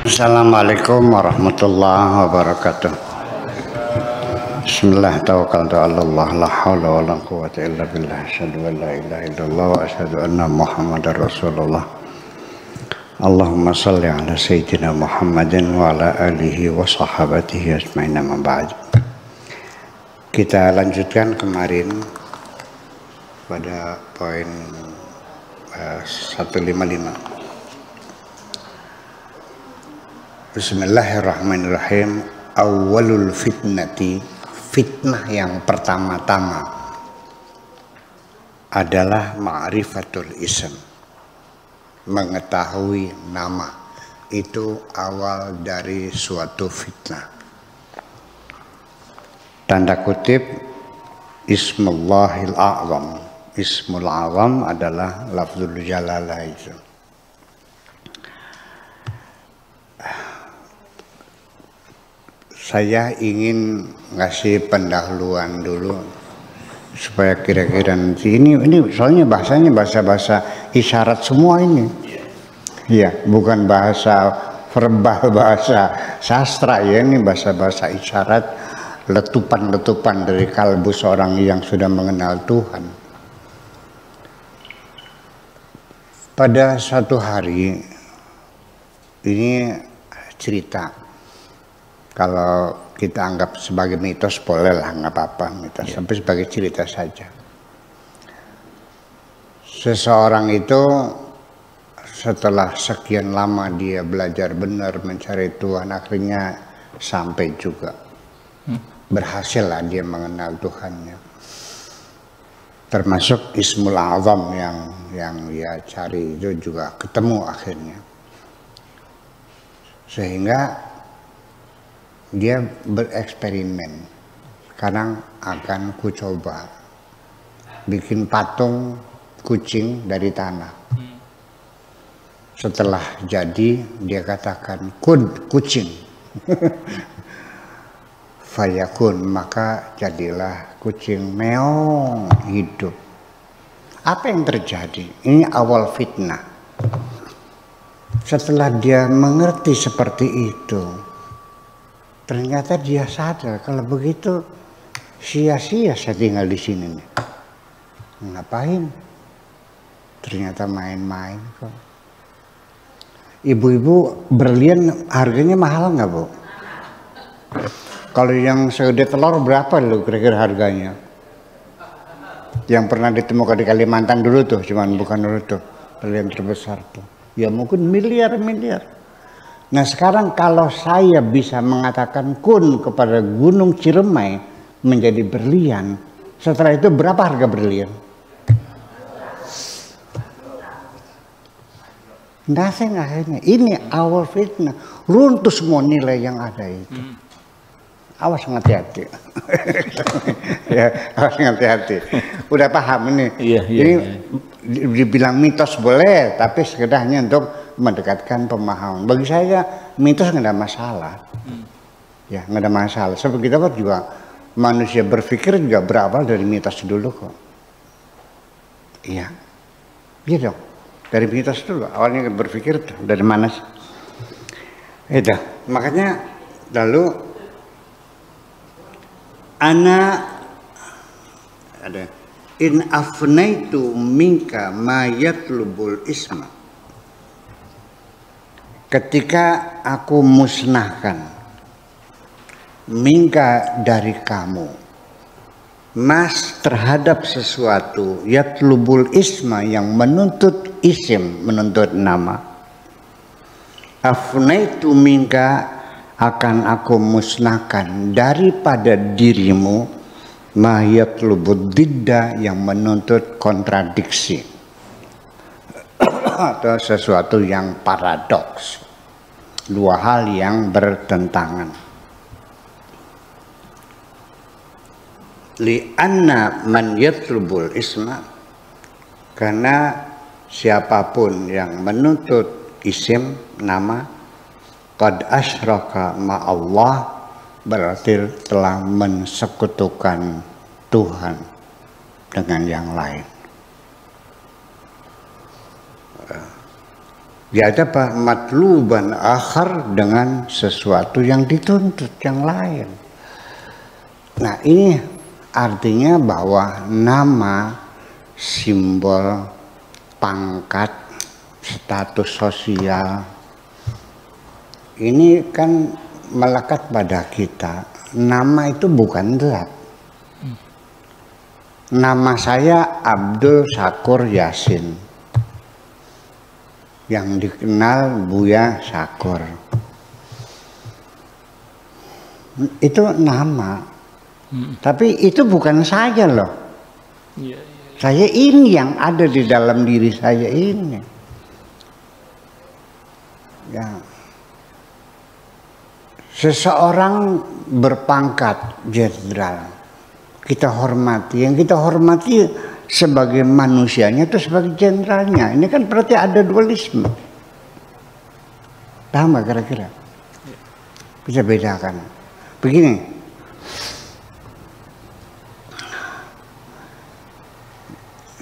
Assalamualaikum warahmatullahi wabarakatuh. Bismillah tawakkaltu 'ala Allah la haula wala quwwata illa billah asyhadu an la ilaha illallah wa asyhadu anna Muhammadar Rasulullah. Allahumma shalli ala sayyidina Muhammadin wa ala alihi wa sahabatihi ajmain amma ba'd. Kita lanjutkan kemarin pada poin 155. Bismillahirrahmanirrahim. Awwalul fitnati, fitnah yang pertama-tama adalah ma'rifatul ism, mengetahui nama. Itu awal dari suatu fitnah. Tanda kutip, Ismullahil A'zam. Ismul A'zam adalah lafzul jalalah itu. Saya ingin ngasih pendahuluan dulu supaya kira-kira nanti ini soalnya bahasanya bahasa isyarat semua ini. Iya, bukan bahasa verbal, bahasa sastra ya, ini bahasa isyarat, letupan-letupan dari kalbu seorang yang sudah mengenal Tuhan. Pada suatu hari ini cerita. Kalau kita anggap sebagai mitos boleh lah, nggak apa-apa mitos, sampai sebagai cerita saja. Seseorang itu setelah sekian lama dia belajar benar mencari Tuhan, akhirnya sampai juga. Berhasil lah dia mengenal Tuhannya. Termasuk Ismul A'zam yang dia cari itu juga ketemu akhirnya. Sehingga dia bereksperimen. Sekarang akan ku coba bikin patung kucing dari tanah. Setelah jadi dia katakan kun kucing. Fayakun, maka jadilah kucing meong hidup. Apa yang terjadi? Ini awal fitnah. Setelah dia mengerti seperti itu, ternyata dia sadar kalau begitu sia-sia saya tinggal di sini nih. Ngapain? Ternyata main-main kok. Ibu-ibu, berlian harganya mahal nggak, Bu? Kalau yang segede telur berapa lo kira-kira harganya? Yang pernah ditemukan di Kalimantan dulu tuh, cuman bukan dulu tuh, berlian terbesar tuh. Ya mungkin miliar-miliar. Nah sekarang kalau saya bisa mengatakan kun kepada Gunung Ciremai menjadi berlian, setelah itu berapa harga berlian? Nothing akhirnya. Ini awal fitnah. Runtuh semua nilai yang ada itu. Awas hati-hati. Ya, awas hati-hati. Udah paham ini? Ini dibilang mitos boleh, tapi sekedar hanya untuk mendekatkan pemahaman. Bagi saya mitos nggak ada masalah. Ya nggak ada masalah. Sebab kita juga manusia berpikir juga berawal dari mitos dulu kok. Iya, iya dong. Dari mitos dulu. Awalnya berpikir dari mana sih? Itu. Makanya lalu ana ada in afnaitu minka ma yatlubul isma. Ketika aku musnahkan minka dari kamu mas terhadap sesuatu yatlubul isma yang menuntut isim, menuntut nama, afnaitu minka akan aku musnahkan daripada dirimu ma yatlubud didda yang menuntut kontradiksi atau sesuatu yang paradoks, dua hal yang bertentangan. Li'anna man yatlubul isma, karena siapapun yang menuntut isim nama, qad asyraka ma'allah, berarti telah mensekutukan Tuhan dengan yang lain. Dia ada apa? Matluban akhar, dengan sesuatu yang dituntut yang lain. Nah, ini artinya bahwa nama, simbol, pangkat, status sosial ini kan melekat pada kita. Nama itu bukan zat. Nama saya Abdul Syakur Yasin, yang dikenal Buya Syakur. Itu nama. Tapi itu bukan saya loh. Saya ini yang ada di dalam diri saya ini. Ya. Seseorang berpangkat jenderal, kita hormati. Yang kita hormati sebagai manusianya itu sebagai jenderalnya. Ini kan berarti ada dualisme. Paham nggak kira-kira? Bisa bedakan. Begini.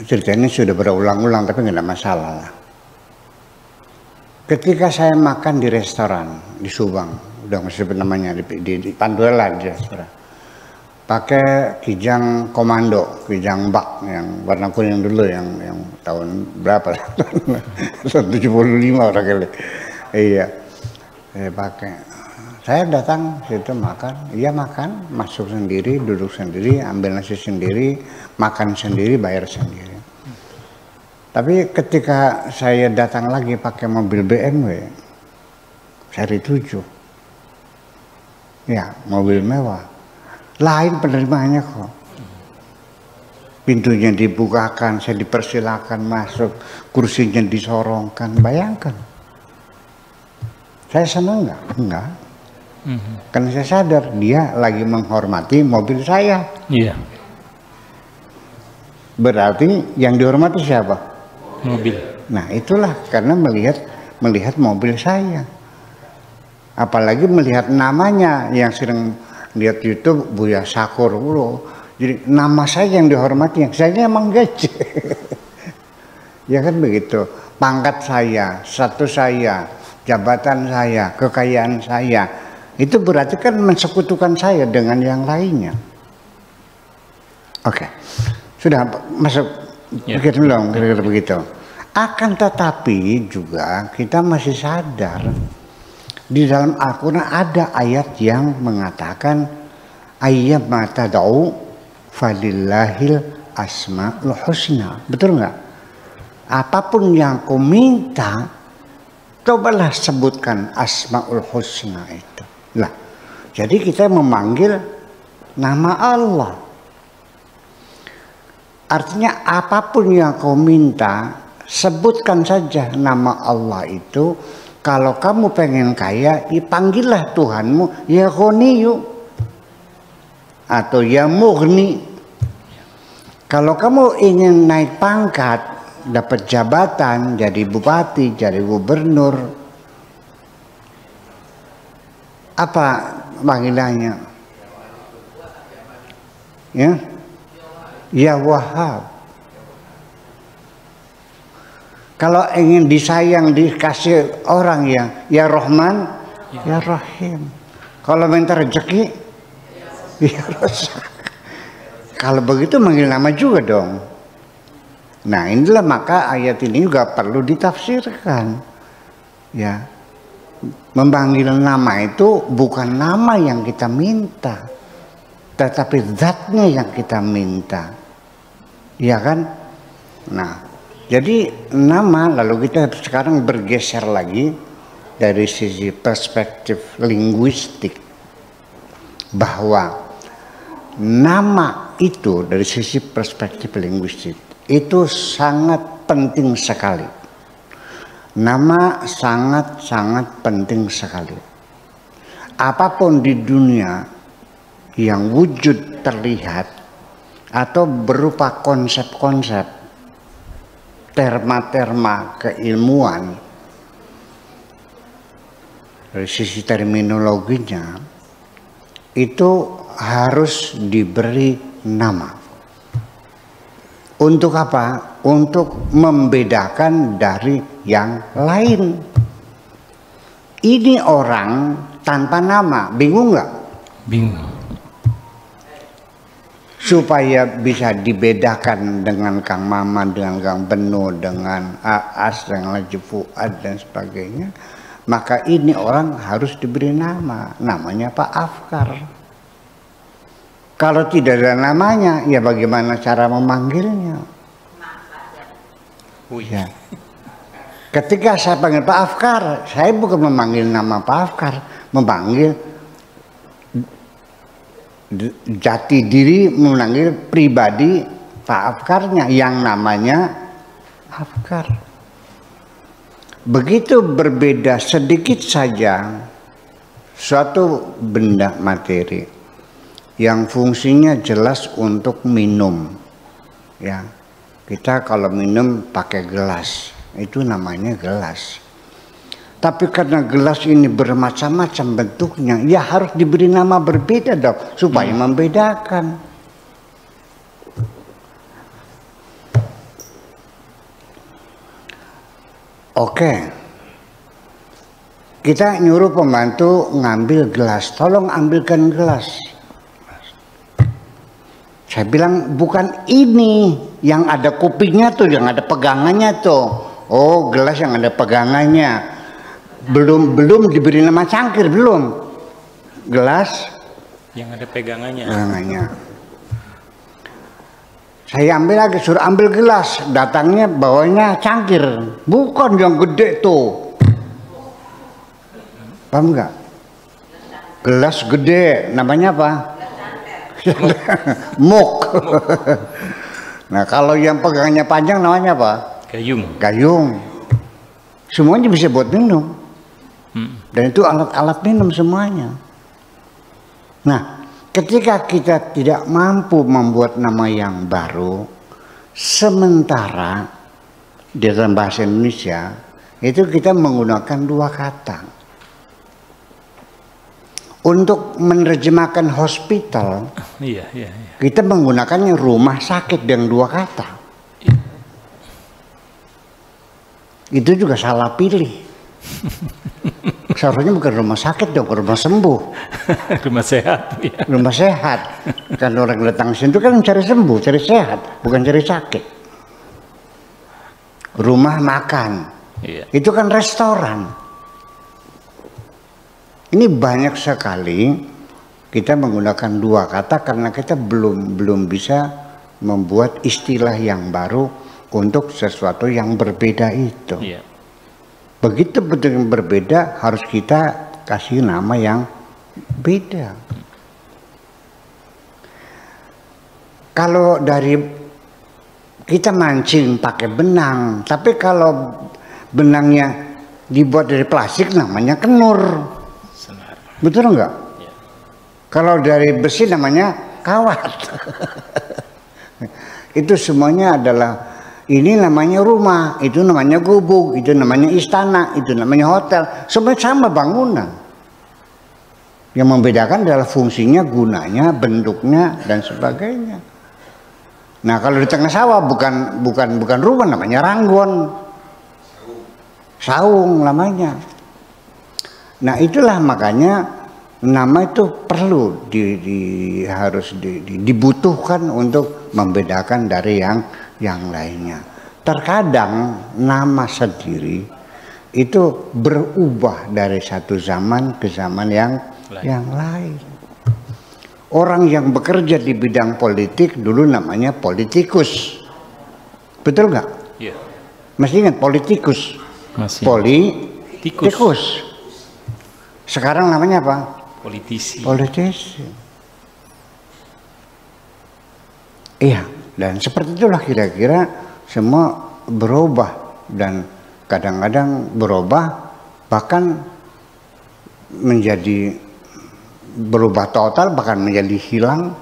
Ceritanya sudah berulang-ulang tapi nggak ada masalah lah. Ketika saya makan di restoran di Subang, udah masih namanya di Panduela di restoran, pakai kijang komando, kijang bak yang warna kuning dulu, yang tahun berapa lah, tahun 75 orang kali. Iya, saya pakai. Saya datang situ makan, iya makan, masuk sendiri, duduk sendiri, ambil nasi sendiri, makan sendiri, bayar sendiri. Tapi ketika saya datang lagi pakai mobil BMW seri 7, ya mobil mewah, lain penerimaannya kok. Pintunya dibukakan, saya dipersilakan masuk, kursinya disorongkan, bayangkan. Saya senang nggak? Enggak. Karena saya sadar dia lagi menghormati mobil saya. Iya. Berarti yang dihormati siapa? Mobil. Nah itulah karena melihat mobil saya. Apalagi melihat namanya, yang sering lihat YouTube Buya Syakur. Jadi nama saya yang dihormati, yang saya emang gaji. Ya kan begitu. Pangkat saya, status saya, jabatan saya, kekayaan saya, itu berarti kan mensekutukan saya dengan yang lainnya. Oke, sudah masuk pikir belum kira-kira begitu. Akan tetapi juga kita masih sadar di dalam Al-Quran ada ayat yang mengatakan ayyama tad'u falillahil asmaul husna. Betul nggak? Apapun yang kau minta, cobalah sebutkan asmaul husna itu. Lah, jadi kita memanggil nama Allah. Artinya apapun yang kau minta, sebutkan saja nama Allah itu. Kalau kamu pengen kaya, panggillah Tuhanmu ya Ghaniyu atau ya Mughni. Kalau kamu ingin naik pangkat, dapat jabatan, jadi bupati, jadi gubernur, apa panggilannya? Ya Wahhab. Kalau ingin disayang, dikasih orang ya Rahman, ya Rahim. Kalau minta rezeki, ya Razak. Kalau begitu manggil nama juga dong. Nah inilah maka ayat ini juga perlu ditafsirkan. Ya, memanggil nama itu bukan nama yang kita minta, tetapi zatnya yang kita minta. Iya kan? Nah, jadi nama, lalu kita sekarang bergeser lagi dari sisi perspektif linguistik, bahwa nama itu dari sisi perspektif linguistik itu sangat penting sekali. Nama sangat-sangat penting sekali. Apapun di dunia yang wujud terlihat atau berupa konsep-konsep, terma-terma keilmuan, dari sisi terminologinya itu harus diberi nama. Untuk apa? untuk membedakan dari yang lain. Ini orang tanpa nama, bingung nggak? Bingung. Supaya bisa dibedakan dengan Kang Maman, dengan Kang Beno, dengan Aas, dengan Haji Fuad dan sebagainya, maka ini orang harus diberi nama, namanya Pak Afkar. Kalau tidak ada namanya, ya bagaimana cara memanggilnya? Ya. Ketika saya panggil Pak Afkar, saya bukan memanggil nama Pak Afkar, memanggil jati diri, memanggil pribadi Pak Afkarnya yang namanya Afkar. Begitu berbeda sedikit saja suatu benda materi yang fungsinya jelas untuk minum, ya kita kalau minum pakai gelas itu namanya gelas. Tapi karena gelas ini bermacam-macam bentuknya, ya harus diberi nama berbeda dong, supaya membedakan. Oke, kita nyuruh pembantu ngambil gelas, tolong ambilkan gelas. Saya bilang bukan ini yang ada kupingnya tuh, yang ada pegangannya tuh. Oh, gelas yang ada pegangannya. Belum diberi nama cangkir, belum. Gelas yang ada pegangannya. Saya ambil lagi, suruh ambil gelas, datangnya bawanya cangkir, bukan yang gede tuh. Paham nggak? Gelas gede, namanya apa? Muk. Nah kalau yang pegangannya panjang namanya apa? Gayung. Gayung. Semuanya bisa buat minum. Dan itu alat-alat minum semuanya. Nah, ketika kita tidak mampu membuat nama yang baru, sementara di dalam bahasa Indonesia itu kita menggunakan dua kata. Untuk menerjemahkan hospital, kita menggunakannya rumah sakit dengan dua kata. Itu juga salah pilih. Seharusnya bukan rumah sakit dong, rumah sembuh. Rumah sehat. Ya. Rumah sehat. Kan orang datang sini itu kan cari sembuh, cari sehat, bukan cari sakit. Rumah makan, itu kan restoran. Ini banyak sekali kita menggunakan dua kata karena kita belum bisa membuat istilah yang baru untuk sesuatu yang berbeda itu. Begitu betul yang berbeda harus kita kasih nama yang beda. Kalau dari kita mancing pakai benang, tapi kalau benangnya dibuat dari plastik namanya kenur. Betul enggak? Ya. Kalau dari besi namanya kawat. Itu semuanya adalah, ini namanya rumah, itu namanya gubuk, itu namanya istana, itu namanya hotel. Semuanya sama bangunan. Yang membedakan adalah fungsinya, gunanya, bentuknya dan sebagainya. Nah kalau di tengah sawah bukan rumah, namanya ranggon, saung namanya. Nah itulah makanya nama itu perlu harus dibutuhkan untuk membedakan dari yang lainnya. Terkadang nama sendiri itu berubah dari satu zaman ke zaman yang lain. Orang yang bekerja di bidang politik dulu namanya politikus, betul nggak? Iya. Masih ingat politikus? Masih. Politikus. Sekarang namanya apa? Politisi. Politisi. Iya, dan seperti itulah kira-kira semua berubah dan kadang-kadang berubah bahkan menjadi berubah total, bahkan menjadi hilang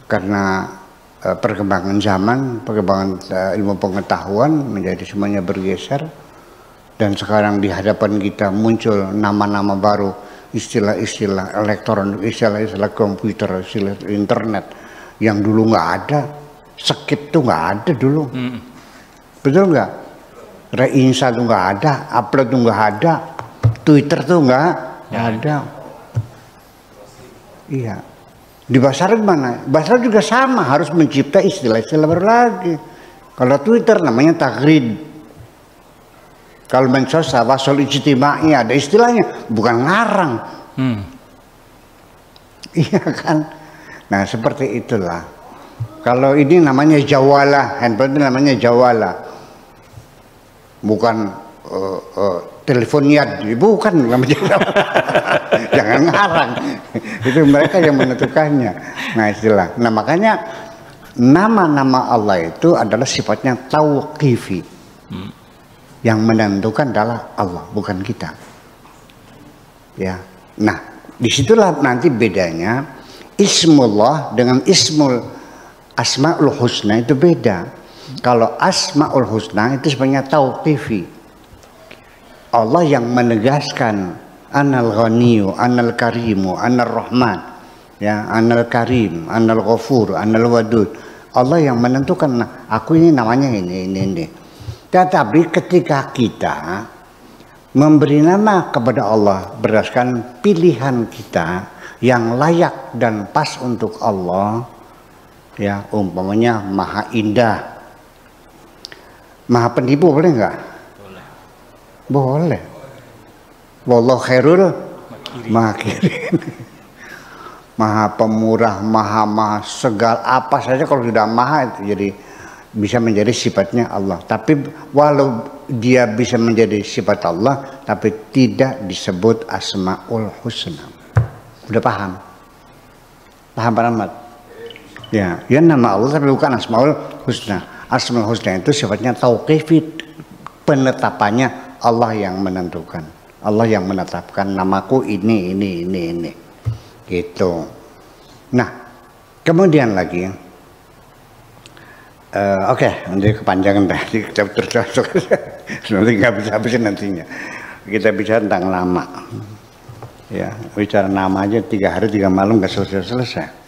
karena perkembangan zaman, perkembangan ilmu pengetahuan menjadi semuanya bergeser. Dan sekarang di hadapan kita muncul nama-nama baru, istilah-istilah elektronik, istilah-istilah komputer, istilah internet yang dulu nggak ada. skip tuh nggak ada dulu. Betul nggak? Reinsta tuh nggak ada, upload tuh nggak ada, Twitter tuh nggak ada. Iya. Di Basar mana? Basar juga sama, harus mencipta istilah-istilah baru lagi. Kalau Twitter namanya tagrid. Kalau medsos tawasul ijtimai ada istilahnya, bukan ngarang. Iya kan? Nah seperti itulah. Kalau ini namanya jawala, handphone itu namanya jawala. Bukan telepon yad, bukan namanya jawala. Jangan ngarang. Itu mereka yang menentukannya. Nah istilah. Nah makanya nama-nama Allah itu adalah sifatnya tauqifi. Yang menentukan adalah Allah, bukan kita. Ya. Nah, disitulah nanti bedanya Ismullah dengan Ismul Asmaul Husna itu beda. Kalau Asmaul Husna itu sebenarnya tauqifi. Allah yang menegaskan Anal Ghaniyu, Anal Karimu, Anal Rahman, ya, Anal Karim, Anal Ghafur, Anal Wadud. Allah yang menentukan, nah, aku ini namanya ini. Tetapi ketika kita memberi nama kepada Allah berdasarkan pilihan kita yang layak dan pas untuk Allah, ya umpamanya Maha Indah, Maha Penipu, boleh nggak? Boleh. Wallahu khairul makirin. Maha Pemurah, Maha segala apa saja kalau sudah Maha itu jadi bisa menjadi sifatnya Allah. Tapi walau dia bisa menjadi sifat Allah, tapi tidak disebut Asmaul Husna. Udah paham? Paham Pak Ahmad? Ya, ya nama Allah tapi bukan Asmaul Husna. Asmaul Husna itu sifatnya tauqifi, penetapannya Allah yang menentukan. Allah yang menetapkan namaku ini. Gitu. Nah, kemudian lagi oke, nanti kepanjangan tadi kita terus nanti nggak bisa habisin nantinya. Kita bicara tentang nama, ya bicara nama aja 3 hari 3 malam nggak selesai.